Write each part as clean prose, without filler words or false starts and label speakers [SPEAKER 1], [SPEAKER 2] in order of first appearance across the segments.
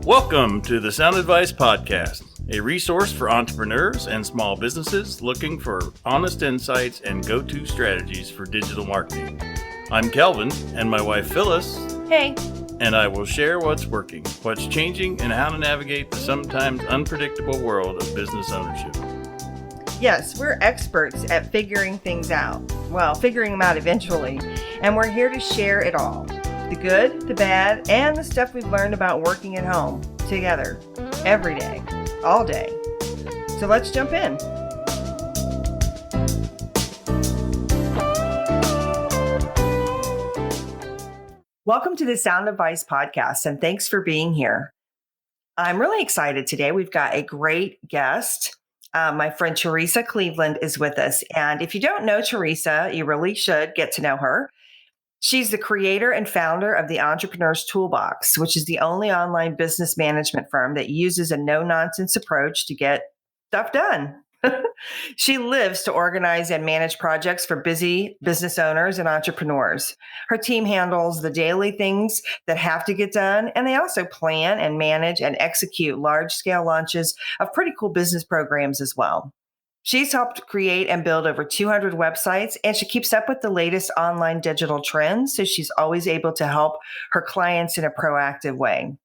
[SPEAKER 1] Welcome to the Sound Advice Podcast, a resource for entrepreneurs and small businesses looking for honest insights and go-to strategies for digital marketing. I'm Kelvin, and my wife Phyllis.
[SPEAKER 2] Hey.
[SPEAKER 1] And I will share what's working, what's changing, and how to navigate the sometimes unpredictable world of business ownership.
[SPEAKER 2] Yes, we're experts at figuring things out. Well, figuring them out eventually. And we're here to share it all. The good, the bad, and the stuff we've learned about working at home together every day, all day. So let's jump in. Welcome to the Sound Advice Podcast, and thanks for being here. I'm really excited today. We've got a great guest. My friend Teresa Cleveland is with us. And if you don't know Teresa, you really should get to know her. She's the creator and founder of the Entrepreneur's Toolbox, which is the only online business management firm that uses a no-nonsense approach to get stuff done. She lives to organize and manage projects for busy business owners and entrepreneurs. Her team handles the daily things that have to get done, and they also plan and manage and execute large-scale launches of pretty cool business programs as well. She's helped create and build over 200 websites, and she keeps up with the latest online digital trends, so she's always able to help her clients in a proactive way.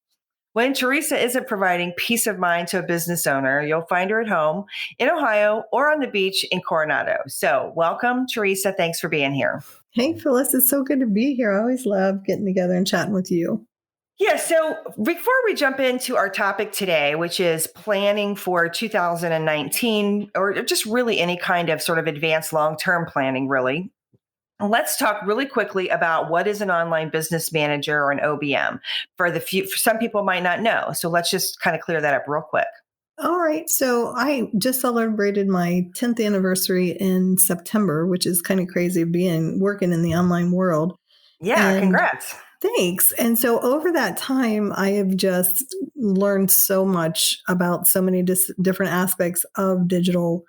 [SPEAKER 2] When Teresa isn't providing peace of mind to a business owner, you'll find her at home in Ohio or on the beach in Coronado. So welcome, Teresa. Thanks for being here.
[SPEAKER 3] Hey, Phyllis. It's so good to be here. I always love getting together and chatting with you.
[SPEAKER 2] Yeah, so before we jump into our topic today, which is planning for 2019, or just really any kind of sort of advanced long-term planning, really, let's talk really quickly about what is an online business manager or an OBM. For some people might not know, so let's just kind of clear that up real quick.
[SPEAKER 3] All right. So I just celebrated my 10th anniversary in September, which is kind of crazy working in the online world.
[SPEAKER 2] Yeah, congrats.
[SPEAKER 3] Thanks. And so over that time, I have just learned so much about so many different aspects of digital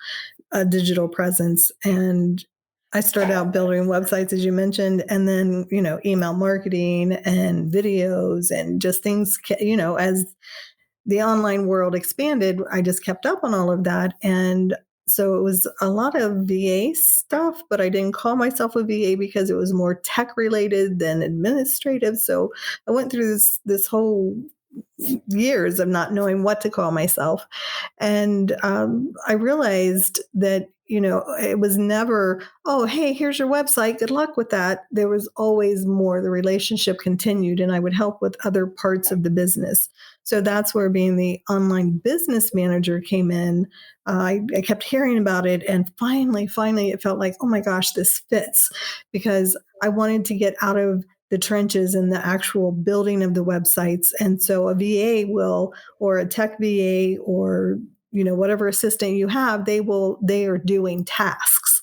[SPEAKER 3] presence. And I started out building websites, as you mentioned, and then, email marketing and videos and just things, as the online world expanded, I just kept up on all of that. And so it was a lot of VA stuff, but I didn't call myself a VA because it was more tech related than administrative. So I went through this whole years of not knowing what to call myself. And I realized that, it was never, oh, hey, here's your website. Good luck with that. There was always more. The relationship continued, and I would help with other parts of the business. So that's where being the online business manager came in. I kept hearing about it. And finally, it felt like, oh my gosh, this fits, because I wanted to get out of the trenches and the actual building of the websites. And so a VA or a tech VA, or whatever assistant you have, they are doing tasks,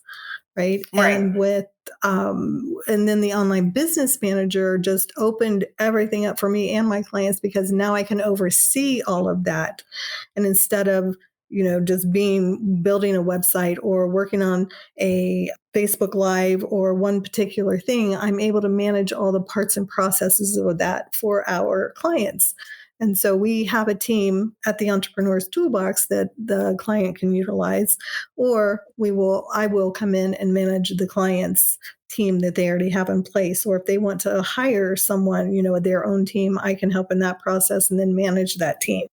[SPEAKER 3] right? And and then the online business manager just opened everything up for me and my clients, because now I can oversee all of that. And instead of just building a website or working on a Facebook Live or one particular thing, I'm able to manage all the parts and processes of that for our clients. And so we have a team at the Entrepreneur's Toolbox that the client can utilize, or I will come in and manage the client's team that they already have in place. Or if they want to hire someone, their own team, I can help in that process and then manage that team.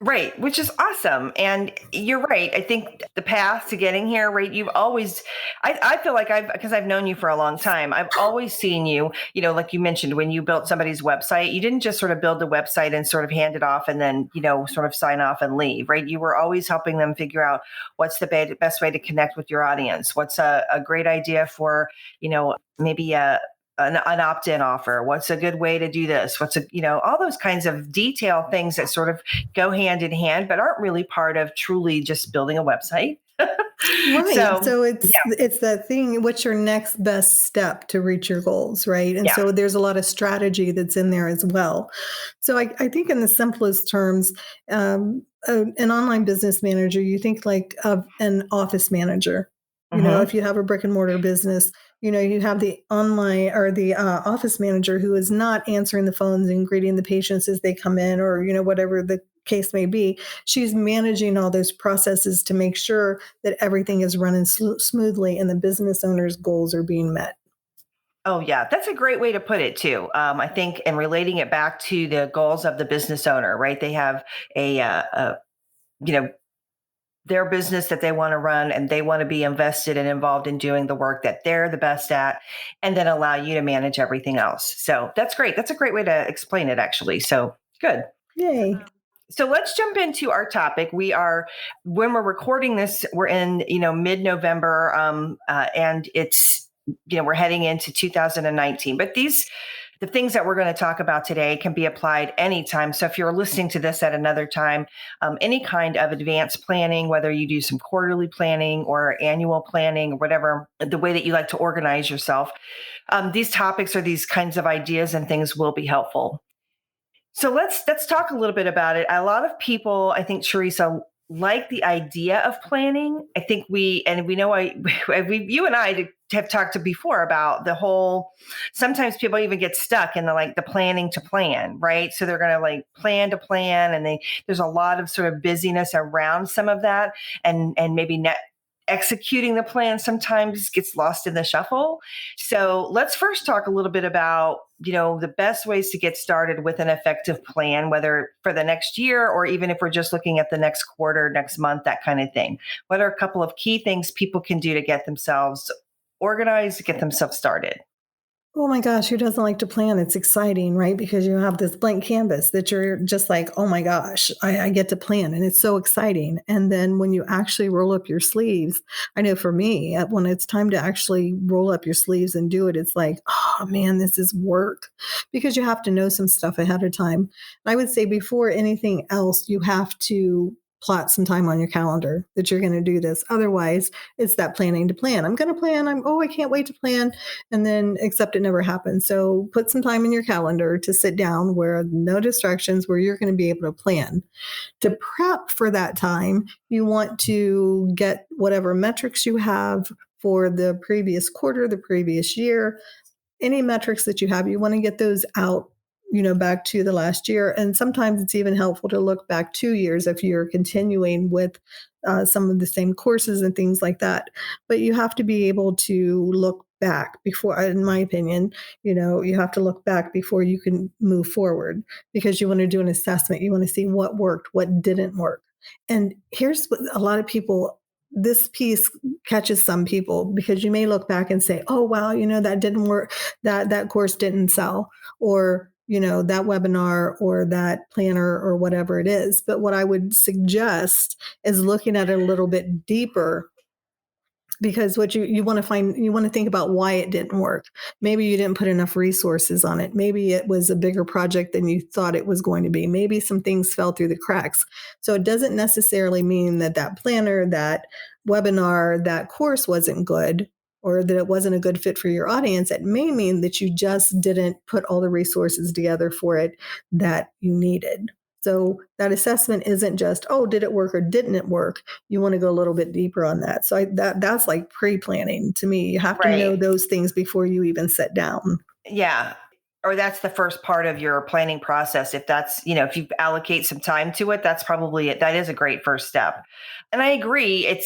[SPEAKER 2] Right, which is awesome. And you're right. I think the path to getting here, right, you've always, I feel like because I've known you for a long time, I've always seen you, like you mentioned, when you built somebody's website, you didn't just sort of build the website and sort of hand it off and then, sort of sign off and leave, right? You were always helping them figure out what's the best way to connect with your audience. What's a great idea for, maybe an opt-in offer. What's a good way to do this? All those kinds of detailed things that sort of go hand in hand, but aren't really part of truly just building a website.
[SPEAKER 3] Right. So it's that thing, what's your next best step to reach your goals, right? And so there's a lot of strategy that's in there as well. So I think in the simplest terms, an online business manager, you think like of an office manager.
[SPEAKER 2] Mm-hmm.
[SPEAKER 3] If you have a brick and mortar business, you have the online or the office manager who is not answering the phones and greeting the patients as they come in, or, whatever the case may be. She's managing all those processes to make sure that everything is running smoothly and the business owner's goals are being met.
[SPEAKER 2] Oh, yeah. That's a great way to put it, too. I think, and relating it back to the goals of the business owner, right? They have you know, their business that they want to run, and they want to be invested and involved in doing the work that they're the best at, and then allow you to manage everything else. So that's great. That's a great way to explain it, actually. So good.
[SPEAKER 3] Yay.
[SPEAKER 2] So let's jump into our topic. When we're recording this, we're in, mid-November, and it's, we're heading into 2019. But the things that we're going to talk about today can be applied anytime. So if you're listening to this at another time, any kind of advanced planning, whether you do some quarterly planning or annual planning or whatever, the way that you like to organize yourself, these topics or these kinds of ideas and things will be helpful. So let's talk a little bit about it. A lot of people, I think, Teresa, like the idea of planning. I think we know you and I have talked to before about the whole. Sometimes people even get stuck in the planning to plan, right? So they're going to plan to plan, and there's a lot of sort of busyness around some of that, and maybe executing the plan sometimes gets lost in the shuffle. So let's first talk a little bit about, the best ways to get started with an effective plan, whether for the next year or even if we're just looking at the next quarter, next month, that kind of thing. What are a couple of key things people can do to get themselves organized, get themselves started?
[SPEAKER 3] Oh my gosh, who doesn't like to plan? It's exciting, right? Because you have this blank canvas that you're just like, oh my gosh, I get to plan. And it's so exciting. And then when you actually roll up your sleeves, I know for me, when it's time to actually roll up your sleeves and do it, it's like, oh man, this is work, because you have to know some stuff ahead of time. I would say before anything else, you have to plot some time on your calendar that you're going to do this. Otherwise, it's that planning to plan. I'm going to plan. I can't wait to plan. And then except it never happens. So put some time in your calendar to sit down where no distractions, where you're going to be able to plan. To prep for that time, you want to get whatever metrics you have for the previous quarter, the previous year, any metrics that you have, you want to get those out, back to the last year. And sometimes it's even helpful to look back 2 years if you're continuing with some of the same courses and things like that. But you have to be able to look back before, in my opinion, you have to look back before you can move forward, because you want to do an assessment. You want to see what worked, what didn't work. And here's what a lot of people, this piece catches some people, because you may look back and say, oh, wow, that didn't work. That course didn't sell, or, that webinar or that planner or whatever it is. But what I would suggest is looking at it a little bit deeper, because what you want to think about why it didn't work. Maybe you didn't put enough resources on it. Maybe it was a bigger project than you thought it was going to be. Maybe some things fell through the cracks. So it doesn't necessarily mean that planner, that webinar, that course wasn't good, or that it wasn't a good fit for your audience. It may mean that you just didn't put all the resources together for it that you needed. So that assessment isn't just, oh, did it work or didn't it work? You want to go a little bit deeper on that. So that's like pre-planning to me. You have to know those things before you even sit down.
[SPEAKER 2] Yeah. Or that's the first part of your planning process. If that's, if you allocate some time to it, that's probably it. That is a great first step. And I agree.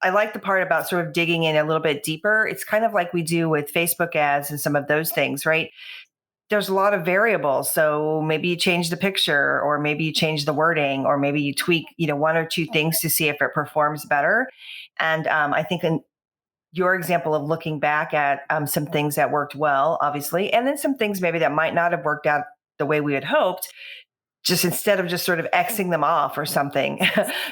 [SPEAKER 2] I like the part about sort of digging in a little bit deeper. It's kind of like we do with Facebook ads and some of those things, right? There's a lot of variables. So maybe you change the picture, or maybe you change the wording, or maybe you tweak, one or two things to see if it performs better. And I think in your example of looking back at some things that worked well, obviously, and then some things maybe that might not have worked out the way we had hoped, just instead of just sort of Xing them off or something,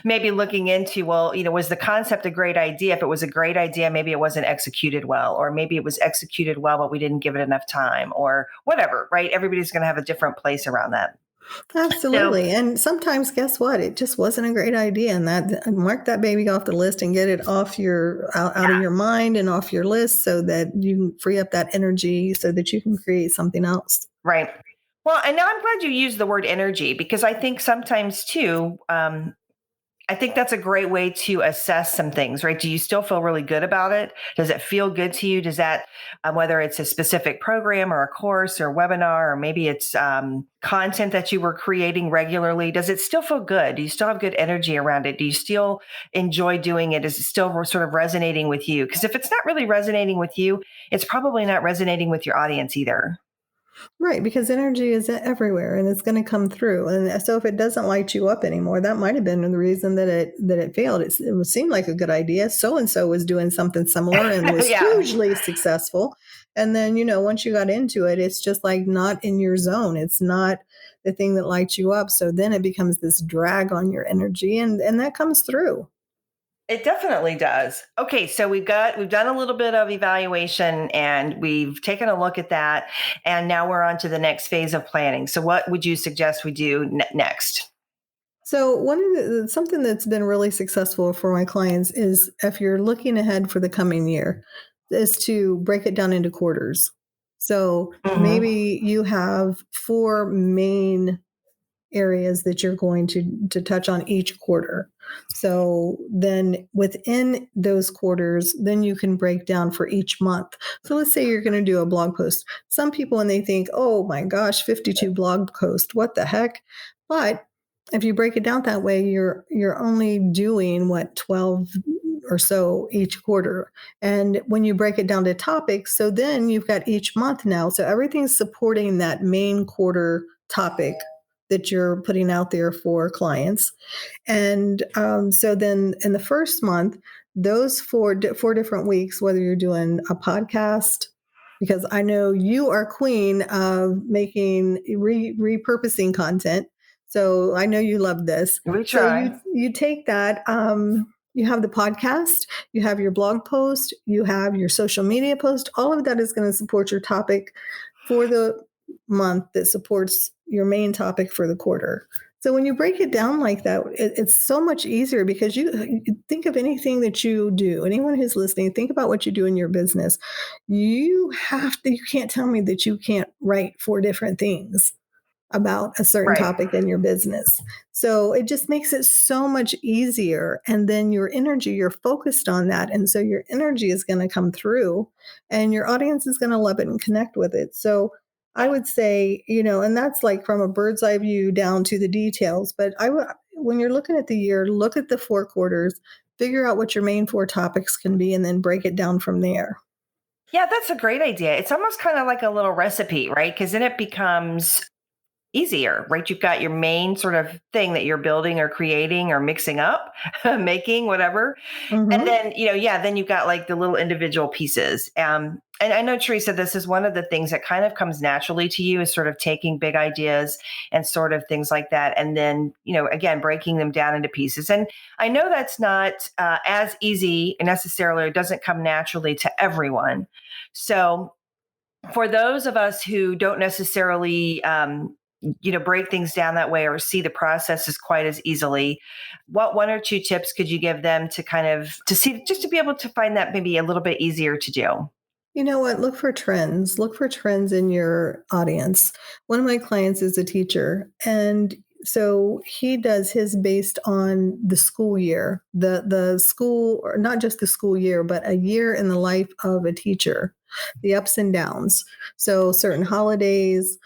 [SPEAKER 2] maybe looking into, well, was the concept a great idea? If it was a great idea, maybe it wasn't executed well, or maybe it was executed well, but we didn't give it enough time, or whatever, right? Everybody's going to have a different place around that.
[SPEAKER 3] Absolutely. And sometimes, guess what? It just wasn't a great idea. And that, mark that baby off the list and get it off out of your mind and off your list, so that you can free up that energy so that you can create something else.
[SPEAKER 2] Right. Well, and now I'm glad you used the word energy, because I think sometimes too, I think that's a great way to assess some things, right? Do you still feel really good about it? Does it feel good to you? Does that, whether it's a specific program or a course or a webinar, or maybe it's content that you were creating regularly, does it still feel good? Do you still have good energy around it? Do you still enjoy doing it? Is it still sort of resonating with you? Because if it's not really resonating with you, it's probably not resonating with your audience either.
[SPEAKER 3] Right, because energy is everywhere and it's going to come through. And so if it doesn't light you up anymore, that might have been the reason that it failed. It would seem like a good idea. So and so was doing something similar and was
[SPEAKER 2] Yeah.
[SPEAKER 3] hugely successful. And then, once you got into it, it's just like not in your zone. It's not the thing that lights you up. So then it becomes this drag on your energy and that comes through.
[SPEAKER 2] It definitely does. Okay, so we've done a little bit of evaluation and we've taken a look at that, and now we're on to the next phase of planning. So what would you suggest we do next?
[SPEAKER 3] So something that's been really successful for my clients is, if you're looking ahead for the coming year, is to break it down into quarters. So maybe you have 4 main areas that you're going to touch on each quarter. So then within those quarters, then you can break down for each month. So let's say you're going to do a blog post. Some people, when they think, oh my gosh, 52 blog posts, what the heck? But if you break it down that way, you're only doing 12 or so each quarter. And when you break it down to topics, so then you've got each month now. So everything's supporting that main quarter topic that you're putting out there for clients. And so then in the first month, those four different weeks, whether you're doing a podcast, because I know you are queen of making repurposing content. So I know you love this.
[SPEAKER 2] We
[SPEAKER 3] So
[SPEAKER 2] try.
[SPEAKER 3] you take that, you have the podcast, you have your blog post, you have your social media post. All of that is going to support your topic for the month that supports your main topic for the quarter. So when you break it down like that, it's so much easier, because you think of anything that you do, anyone who's listening, think about what you do in your business. You can't tell me that you can't write 4 different things about a certain topic in your business. So it just makes it so much easier. And then your energy, you're focused on that. And so your energy is going to come through and your audience is going to love it and connect with it. So I would say, and that's like from a bird's eye view down to the details. But when you're looking at the year, look at the 4 quarters, figure out what your main 4 topics can be, and then break it down from there.
[SPEAKER 2] Yeah, that's a great idea. It's almost kind of like a little recipe, right? Because then it becomes easier, right? You've got your main sort of thing that you're building or creating or mixing up, making, whatever.
[SPEAKER 3] Mm-hmm.
[SPEAKER 2] And then, then you've got like the little individual pieces. And I know, Teresa, this is one of the things that kind of comes naturally to you, is sort of taking big ideas and sort of things like that. And then, again, breaking them down into pieces. And I know that's not as easy necessarily. It doesn't come naturally to everyone. So for those of us who don't necessarily, break things down that way or see the processes quite as easily, what 1 or 2 tips could you give them to see, just to be able to find that maybe a little bit easier to do?
[SPEAKER 3] You know what? Look for trends. Look for trends in your audience. One of my clients is a teacher, and so he does his based on the school year, the school, or not just the school year, but a year in the life of a teacher, the ups and downs. So certain holidays,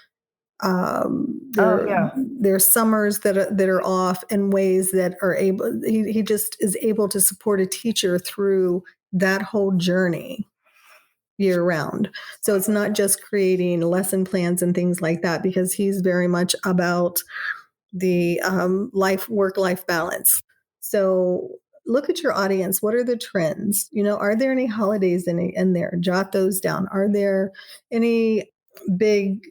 [SPEAKER 3] there's summers that are off in ways that are able. He just is able to support a teacher through that whole journey year round. So it's not just creating lesson plans and things like that, because he's very much about the work-life balance. So look at your audience. What are the trends? Are there any holidays in there? Jot those down. Are there any big...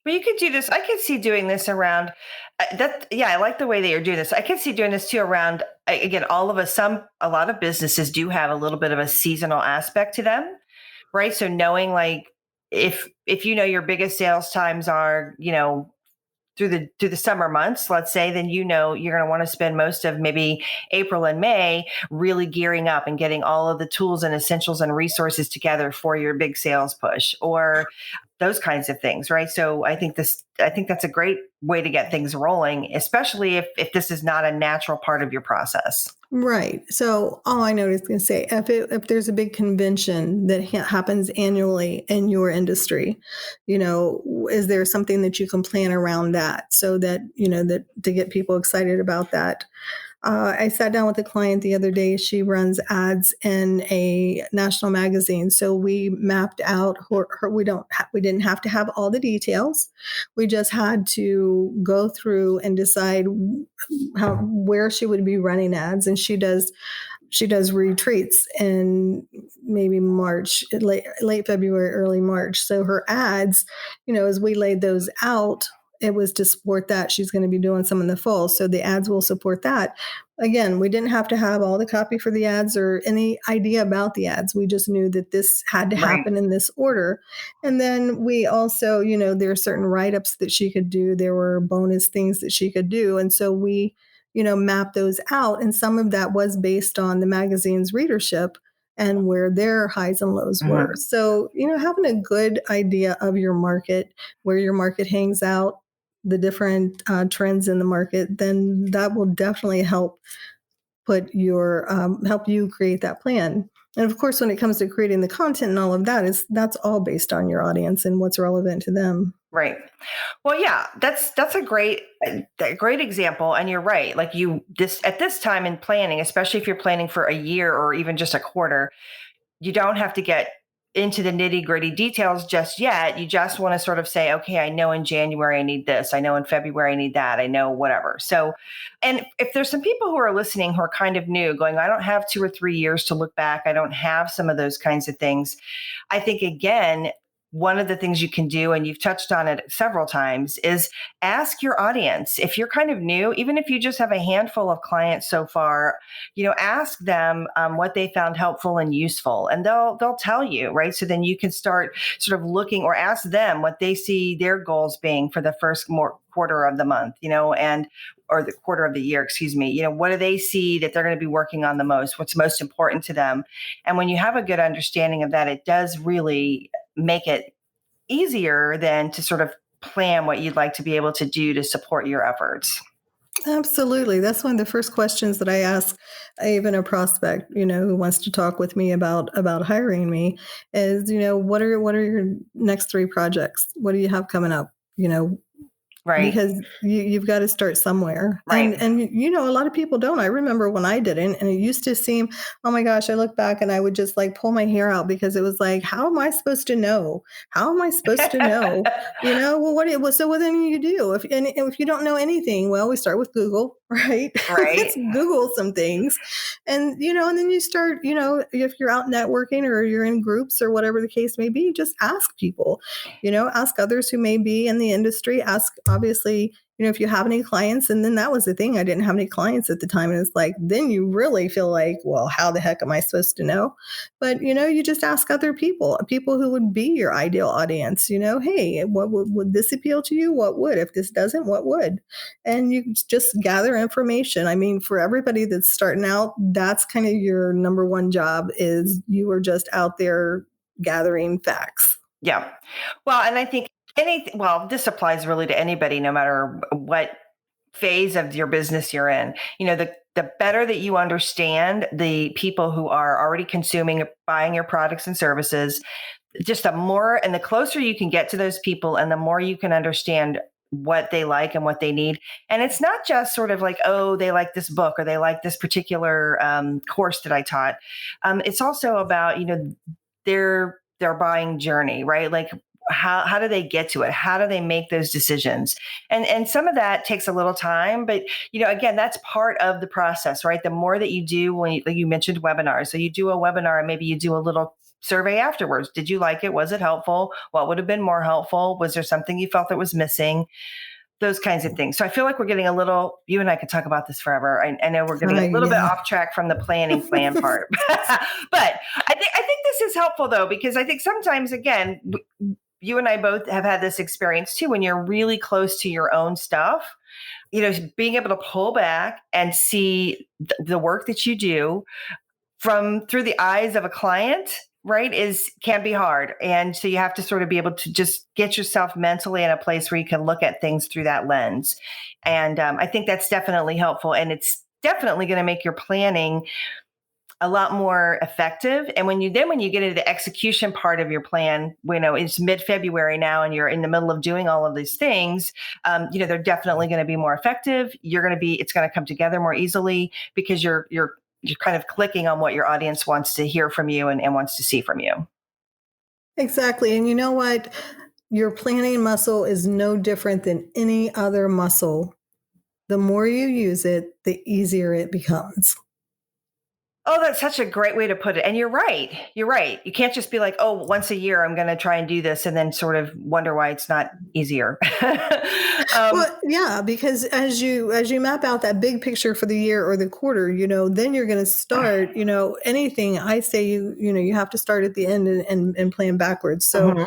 [SPEAKER 2] Well, you could do this. I could see doing this around that. Yeah, I like the way that you're doing this. I could see doing this too around, again, a lot of businesses do have a little bit of a seasonal aspect to them, right? So knowing like, if your biggest sales times are, through the summer months, let's say, then you're going to want to spend most of maybe April and May really gearing up and getting all of the tools and essentials and resources together for your big sales push. Or those kinds of things, right? So I think that's a great way to get things rolling, especially if this is not a natural part of your process.
[SPEAKER 3] Right. So all I know is going to say, if there's a big convention that happens annually in your industry, is there something that you can plan around that so that, that to get people excited about that? I sat down with a client the other day. She runs ads in a national magazine. So we mapped out we didn't have to have all the details. We just had to go through and decide where she would be running ads. And she does retreats in maybe March, late February, early March. So her ads, as we laid those out, it was to support that. She's going to be doing some in the fall. So the ads will support that. Again, we didn't have to have all the copy for the ads or any idea about the ads. We just knew that this had to happen in this order. And then we also, there are certain write-ups that she could do. There were bonus things that she could do. And so we, mapped those out. And some of that was based on the magazine's readership and where their highs and lows were. So, having a good idea of your market, where your market hangs out, the different trends in the market, then that will definitely help help you create that plan. And of course, when it comes to creating the content and all of that, that's all based on your audience and what's relevant to them.
[SPEAKER 2] Right. Well, yeah, that's a great example. And you're right. Like at this time in planning, especially if you're planning for a year or even just a quarter, you don't have to get into the nitty gritty details just yet. You just want to sort of say, okay, I know in January I need this. I know in February I need that. I know whatever. So, and if there's some people who are listening who are kind of new going, I don't have 2 or 3 years to look back. I don't have some of those kinds of things. I think, again, one of the things you can do, and you've touched on it several times, is ask your audience. If you're kind of new, even if you just have a handful of clients so far, ask them what they found helpful and useful, and they'll tell you, right? So then you can start sort of looking, or ask them what they see their goals being for the first quarter of the month, or the quarter of the year, excuse me. What do they see that they're going to be working on the most? What's most important to them? And when you have a good understanding of that, it does really make it easier than to sort of plan what you'd like to be able to do to support your efforts.
[SPEAKER 3] Absolutely. That's one of the first questions that I ask even a prospect, who wants to talk with me about hiring me is, what are your next 3 projects? What do you have coming up?
[SPEAKER 2] Right.
[SPEAKER 3] Because you've got to start somewhere.
[SPEAKER 2] Right.
[SPEAKER 3] And a lot of people don't. I remember when I didn't, and it used to seem, oh my gosh, I look back and I would just like pull my hair out because it was like, how am I supposed to know? How am I supposed to know? Well, then you do. If you don't know anything, well, we start with Google, right?
[SPEAKER 2] Right.
[SPEAKER 3] Let's Google some things. And, and then you start, if you're out networking or you're in groups or whatever the case may be, just ask people, ask others who may be in the industry, ask, obviously, if you have any clients. And then that was the thing. I didn't have any clients at the time. And it's like, then you really feel like, well, how the heck am I supposed to know? But, you just ask other people who would be your ideal audience, hey, what would this appeal to you? What would? If this doesn't, what would? And you just gather information. I mean, for everybody that's starting out, that's kind of your number one job, is you are just out there gathering facts.
[SPEAKER 2] Yeah. Well, and I think this applies really to anybody, no matter what phase of your business you're in. The better that you understand the people who are already consuming, buying your products and services, just the more and the closer you can get to those people, and the more you can understand what they like and what they need. And it's not just sort of like, oh, they like this book or they like this particular course that I taught. It's also about, their buying journey, right? Like, how do they get to it? How do they make those decisions? And some of that takes a little time, but again, that's part of the process, right? The more that you do, when you mentioned webinars, so you do a webinar and maybe you do a little survey afterwards. Did you like it? Was it helpful? What would have been more helpful? Was there something you felt that was missing? Those kinds of things. So I feel like we're getting you and I could talk about this forever. I know we're getting a little bit off track from the planning plan part, but I think this is helpful though, because I think sometimes, again, you and I both have had this experience too, when you're really close to your own stuff, being able to pull back and see the work that you do through the eyes of a client right, can be hard. And so you have to sort of be able to just get yourself mentally in a place where you can look at things through that lens. And I think that's definitely helpful. And it's definitely going to make your planning a lot more effective. And when you get into the execution part of your plan, it's mid-February now and you're in the middle of doing all of these things, they're definitely going to be more effective. It's going to come together more easily because you're kind of clicking on what your audience wants to hear from you and wants to see from you.
[SPEAKER 3] Exactly. And you know what? Your planning muscle is no different than any other muscle. The more you use it, the easier it becomes.
[SPEAKER 2] Oh, that's such a great way to put it. And you're right. You're right. You can't just be like, oh, once a year I'm going to try and do this and then sort of wonder why it's not easier.
[SPEAKER 3] Well, yeah, because as you map out that big picture for the year or the quarter, then you're going to start, anything I say, you have to start at the end and plan backwards. So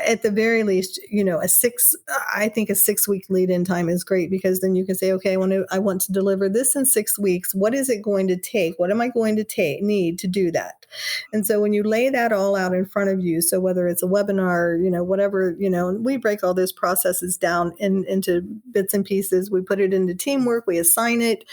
[SPEAKER 3] at the very least, I think a 6-week lead in time is great because then you can say, okay, I want to deliver this in 6 weeks. What is it going to take? What am I going to need to do that? And so when you lay that all out in front of you, so whether it's a webinar, whatever, we break all those processes down into bits and pieces. We put it into teamwork. We assign it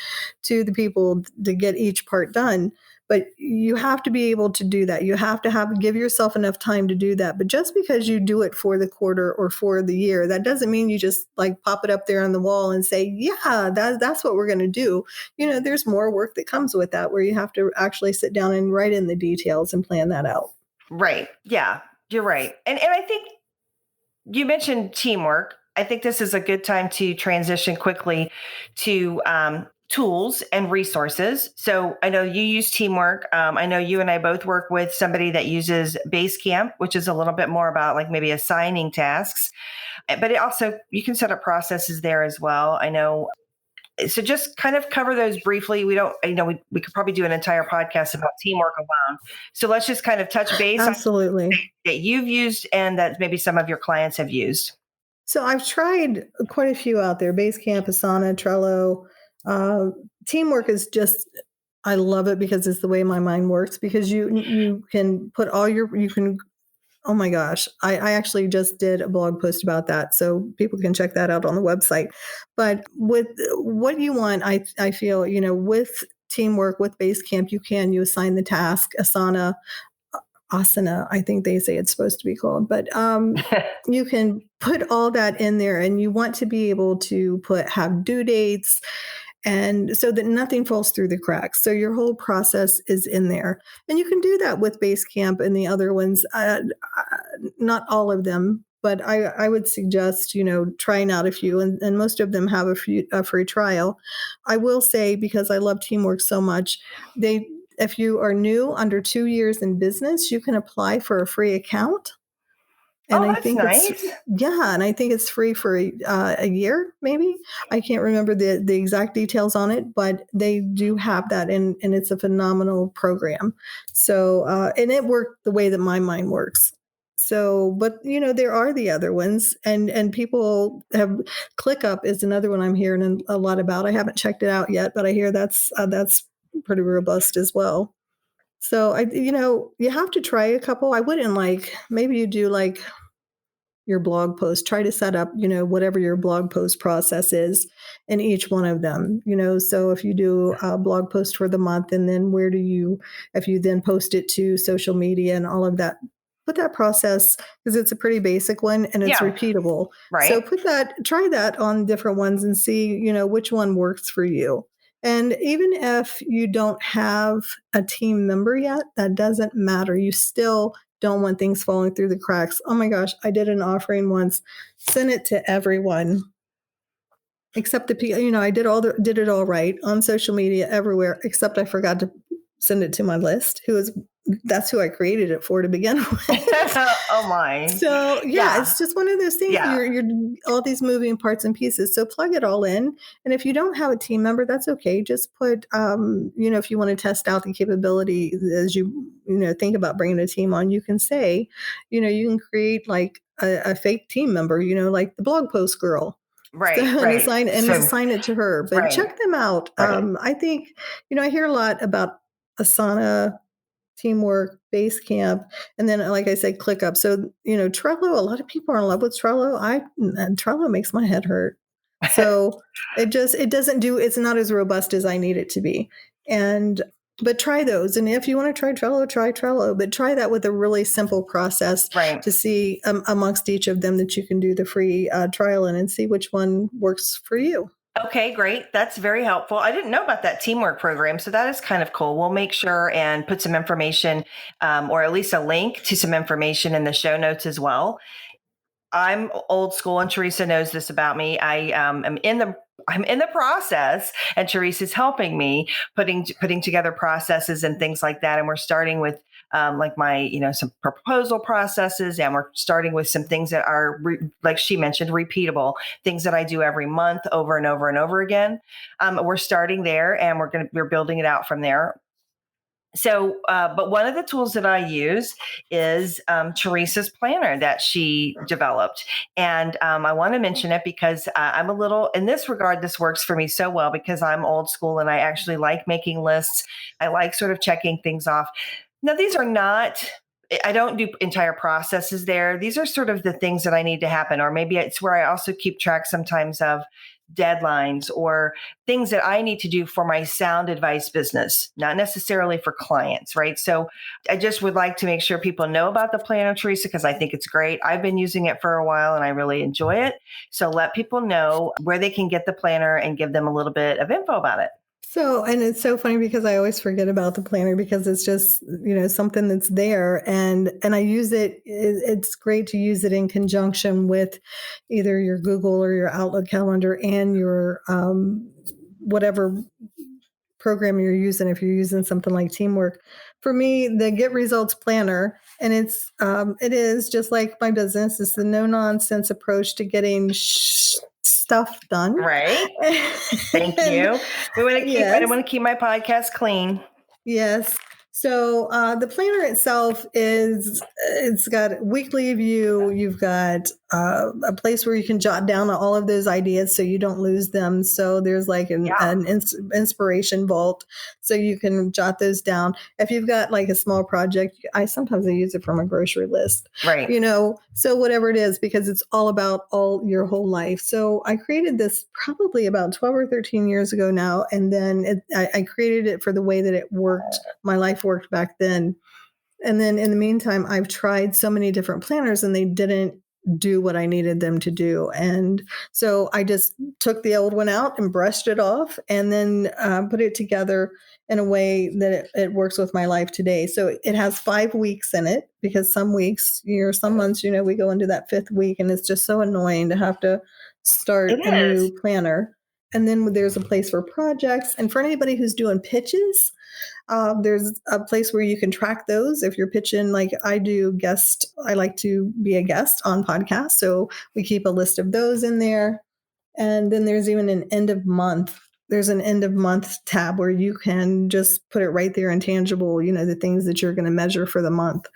[SPEAKER 3] to the people to get each part done. But you have to be able to do that. You have to give yourself enough time to do that. But just because you do it for the quarter or for the year, that doesn't mean you just like pop it up there on the wall and say, yeah, that's what we're going to do. There's more work that comes with that where you have to actually sit down and write in the details and plan that out.
[SPEAKER 2] Right. Yeah, you're right. And I think you mentioned teamwork. I think this is a good time to transition quickly to tools and resources. So I know you use Teamwork. I know you and I both work with somebody that uses Basecamp, which is a little bit more about like maybe assigning tasks, but it also, you can set up processes there as well. I know. So just kind of cover those briefly. We could probably do an entire podcast about teamwork alone. So let's just kind of touch base
[SPEAKER 3] Absolutely.
[SPEAKER 2] on that you've used and that maybe some of your clients have used.
[SPEAKER 3] So I've tried quite a few out there: Basecamp, Asana, Trello. Teamwork is just, I love it because it's the way my mind works, because you can put oh my gosh, I actually just did a blog post about that. So people can check that out on the website. But with what you want, I feel, with Teamwork, with Basecamp, you assign the task. Asana, I think they say it's supposed to be called, but you can put all that in there, and you want to be able to have due dates, and so that nothing falls through the cracks. So your whole process is in there, and you can do that with Basecamp and the other ones. Not all of them, but I would suggest, trying out a few, and most of them have a free trial. I will say, because I love Teamwork so much, if you are new, under 2 years in business, you can apply for a free account. And
[SPEAKER 2] I think nice.
[SPEAKER 3] And I think it's free for a year, maybe. I can't remember the exact details on it, but they do have that, and it's a phenomenal program. So, and it worked the way that my mind works. So, but there are the other ones, and people have. ClickUp is another one I'm hearing a lot about. I haven't checked it out yet, but I hear that's pretty robust as well. So you have to try a couple. I wouldn't maybe you do your blog post, try to set up, whatever your blog post process is in each one of them, so if you do a blog post for the month, and then if you then post it to social media and all of that, put that process, because it's a pretty basic one and it's repeatable.
[SPEAKER 2] Right.
[SPEAKER 3] So try that on different ones and see, which one works for you. And even if you don't have a team member yet, that doesn't matter. You still don't want things falling through the cracks. Oh my gosh, I did an offering once, sent it to everyone except the people. I did it all right on social media everywhere, except I forgot to send it to my list, that's who I created it for to begin with.
[SPEAKER 2] Oh my.
[SPEAKER 3] So it's just one of those things. Yeah. You're all these moving parts and pieces. So plug it all in. And if you don't have a team member, that's okay. Just put, if you want to test out the capability as you think about bringing a team on, you can say, you can create like a fake team member, like the blog post girl.
[SPEAKER 2] Right.
[SPEAKER 3] And assign it to her, but check them out.
[SPEAKER 2] Right.
[SPEAKER 3] I think, I hear a lot about Asana, Teamwork, Basecamp, and then, like I said, ClickUp. So, Trello, a lot of people are in love with Trello. And Trello makes my head hurt. So it's not as robust as I need it to be. But try those. And if you want to try Trello, but try that with a really simple process
[SPEAKER 2] Right.
[SPEAKER 3] to see amongst each of them that you can do the free trial in and see which one works for you.
[SPEAKER 2] Okay, great. That's very helpful. I didn't know about that teamwork program, so that is kind of cool. We'll make sure and put some information, or at least a link to some information in the show notes as well. I'm old school, and Teresa knows this about me. I'm in the process, and Teresa's helping me putting together processes and things like that. And we're starting with like my some proposal processes, and we're starting with some things that are like she mentioned, repeatable things that I do every month over and over and over again. We're starting there, and we're building it out from there. So, but one of the tools that I use is Teresa's planner that she developed. And I want to mention it because I'm a little, in this regard, this works for me so well because I'm old school and I actually like making lists. I like sort of checking things off. Now, these are not, I don't do entire processes there. These are sort of the things that I need to happen, or maybe it's where I also keep track sometimes of deadlines or things that I need to do for my sound advice business, not necessarily for clients, right? So I just would like to make sure people know about the planner, Teresa, because I think it's great. I've been using it for a while and I really enjoy it. So let people know where they can get the planner and give them a little bit of info about it.
[SPEAKER 3] So, and it's so funny because I always forget about the planner because it's just, something that's there and I use it. It's great to use it in conjunction with either your Google or your Outlook calendar and your, whatever program you're using. If you're using something like Teamwork, for me, the Get Results Planner, and it is just like my business. It's the no nonsense approach to getting stuff done.
[SPEAKER 2] Right. Thank you. I want to keep my podcast clean.
[SPEAKER 3] Yes. So the planner itself it's got a weekly view. You've got a place where you can jot down all of those ideas so you don't lose them. So there's like an inspiration vault so you can jot those down. If you've got like a small project, I sometimes use it from a grocery list.
[SPEAKER 2] Right.
[SPEAKER 3] So whatever it is, because it's all about your whole life. So I created this probably about 12 or 13 years ago now. And then I created it for the way that it worked. My life worked back then. And then in the meantime, I've tried so many different planners and they didn't do what I needed them to do. And so I just took the old one out and brushed it off and then put it together in a way that it works with my life today. So it has 5 weeks in it because some weeks, some months, we go into that 5th week and it's just so annoying to have to start a new planner. And then there's a place for projects. And for anybody who's doing pitches, there's a place where you can track those. If you're pitching, like I do I like to be a guest on podcasts. So we keep a list of those in there. And then there's even an end of month. There's an end of month tab where you can just put it right there in tangible, the things that you're going to measure for the month.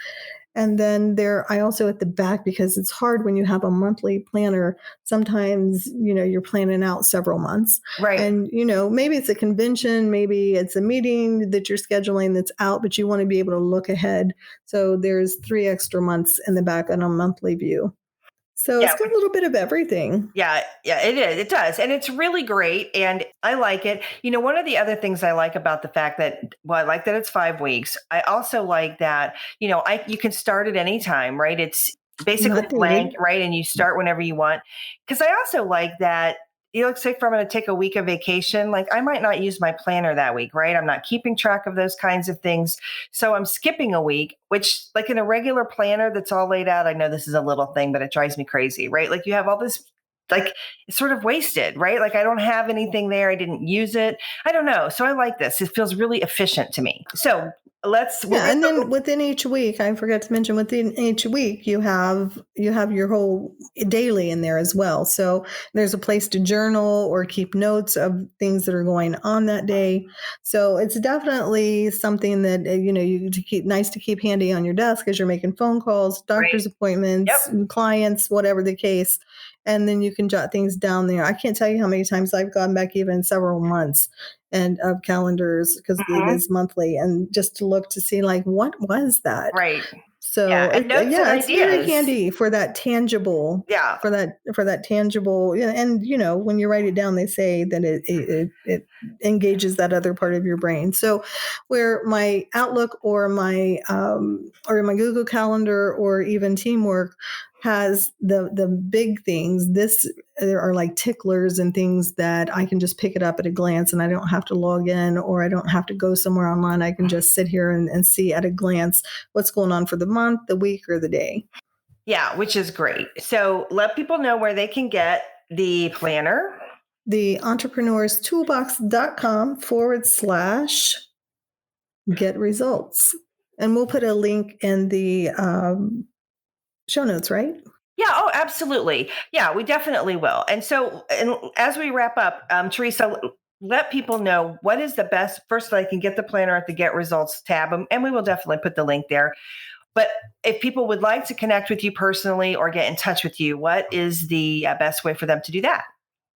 [SPEAKER 3] And then I also at the back, because it's hard when you have a monthly planner, sometimes, you're planning out several months.
[SPEAKER 2] Right.
[SPEAKER 3] And, maybe it's a convention, maybe it's a meeting that you're scheduling that's out, but you want to be able to look ahead. So there's 3 extra months in the back on a monthly view. So it's got a little bit of everything.
[SPEAKER 2] Yeah, it is. It does. And it's really great. And I like it. One of the other things I like about the fact that, I like that it's 5 weeks. I also like that, you can start at any time, right? It's basically blank, right? And you start whenever you want. Because I also like that, let's say if I'm going to take a week of vacation, like I might not use my planner that week, right? I'm not keeping track of those kinds of things. So I'm skipping a week, which like in a regular planner that's all laid out, I know this is a little thing, but it drives me crazy, right? Like you have all this, like it's sort of wasted, right? Like I don't have anything there. I didn't use it. I don't know. So I like this. It feels really efficient to me. So and
[SPEAKER 3] then within each week, I forgot to mention, within each week, you have your whole daily in there as well. So there's a place to journal or keep notes of things that are going on that day. So it's definitely something that, nice to keep handy on your desk as you're making phone calls, doctor's appointments, clients, whatever the case. and then you can jot things down there. I can't tell you how many times I've gone back even several months and of calendars because it is monthly, and just to look to see like what was that.
[SPEAKER 2] Right.
[SPEAKER 3] So
[SPEAKER 2] and notes and
[SPEAKER 3] it's very
[SPEAKER 2] ideas.
[SPEAKER 3] handy for that tangible.
[SPEAKER 2] Yeah.
[SPEAKER 3] For that tangible, and when you write it down, they say that it engages that other part of your brain. So, where my Outlook or my Google Calendar or even Teamwork has the big things, there are like ticklers and things that I can just pick it up at a glance, and I don't have to log in or I don't have to go somewhere online. I can just sit here and see at a glance what's going on for the month, the week, or the day.
[SPEAKER 2] Yeah, which is great. So let people know where they can get the planner.
[SPEAKER 3] The entrepreneurstoolbox.com/get results. And we'll put a link in the show notes, right?
[SPEAKER 2] Yeah. Oh, absolutely. Yeah, we definitely will. And so, and as we wrap up, Teresa, let people know what is the best. First, they can get the planner at the Get Results tab, and we will definitely put the link there. But if people would like to connect with you personally or get in touch with you, what is the best way for them to do that?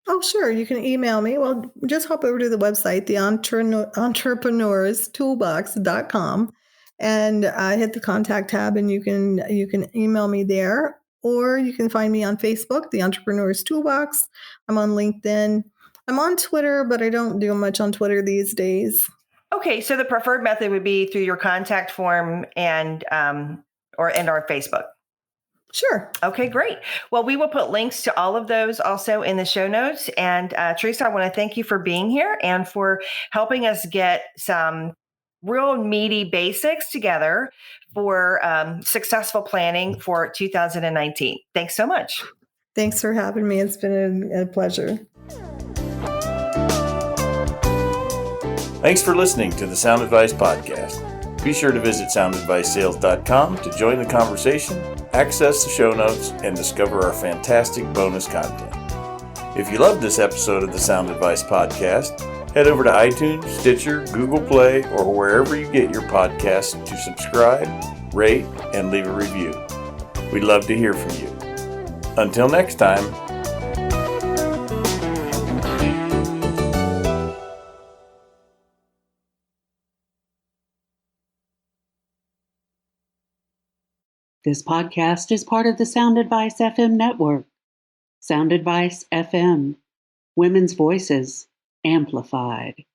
[SPEAKER 3] Oh, sure. You can email me. Well, just hop over to the website, the entrepreneurstoolbox.com, and hit the contact tab, and you can email me there, or you can find me on Facebook, the Entrepreneurs Toolbox. I'm on LinkedIn. I'm on Twitter, but I don't do much on Twitter these days.
[SPEAKER 2] Okay, so the preferred method would be through your contact form and our Facebook.
[SPEAKER 3] Sure.
[SPEAKER 2] Okay, great. Well, we will put links to all of those also in the show notes. And Teresa, I want to thank you for being here and for helping us get some real meaty basics together for successful planning for 2019. Thanks so much.
[SPEAKER 3] Thanks for having me. It's been a pleasure.
[SPEAKER 1] Thanks for listening to the Sound Advice Podcast. Be sure to visit soundadvicesales.com to join the conversation, access the show notes, and discover our fantastic bonus content. If you loved this episode of the Sound Advice Podcast, head over to iTunes, Stitcher, Google Play, or wherever you get your podcasts to subscribe, rate, and leave a review. We'd love to hear from you. Until next time.
[SPEAKER 4] This podcast is part of the Sound Advice FM network. Sound Advice FM. Women's voices amplified.